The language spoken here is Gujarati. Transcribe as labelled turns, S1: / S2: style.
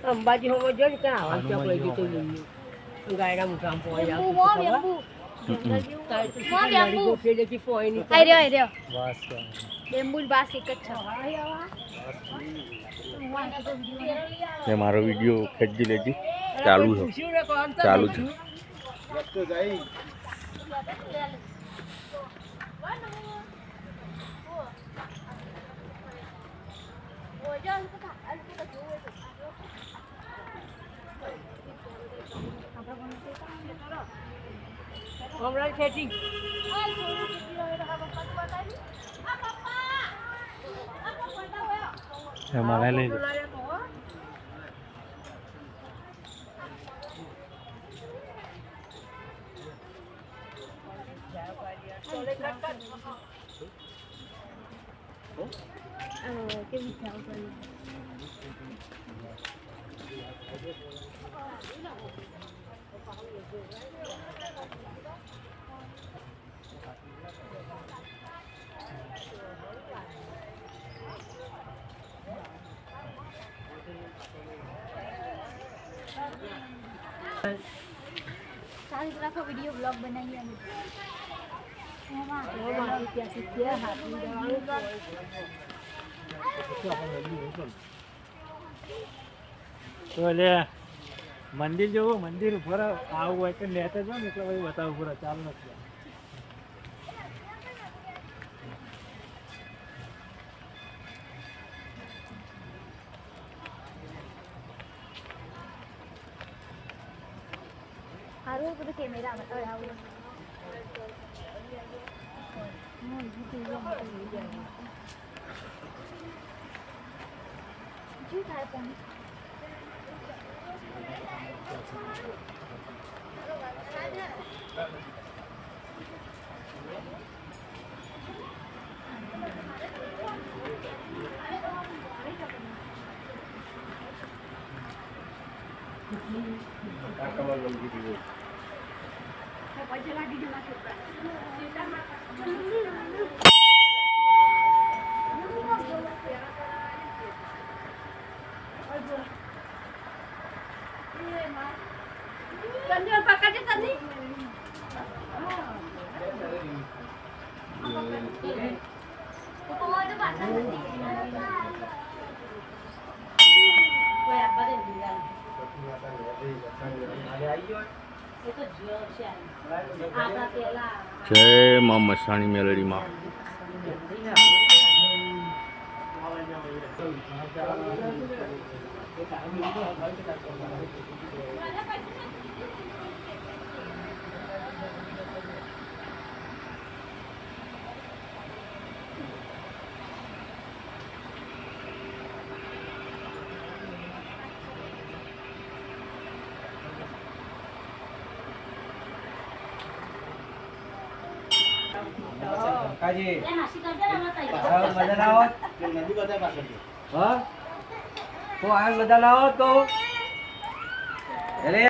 S1: અંબાજી હોમો જો ને ક્યાં આવા ચોક લઈ જતો લઈ ગાયડા મુઠામ પોઈ
S2: ને મારો વિડીયો ખેંચી લેજી ચાલુ છે
S1: હમણાં ખેતી
S2: મને લઈ લો
S3: કેવી ચાલ કરી सारी तरह का वीडियो ब्लॉग बनाइए
S4: તો એટલે મંદિર જેવું મંદિર ઉપર આવું હોય કે લેતા જાઓ ને એટલે ભાઈ બતાવું પૂરા ચાલુ નથી
S3: हारू को तो कैमरा बताओ यार जी काय पण
S2: જય માં મસાણી મેલડીમાં
S1: કાજી બધા લાવો હા તો આ બધા લાવો તો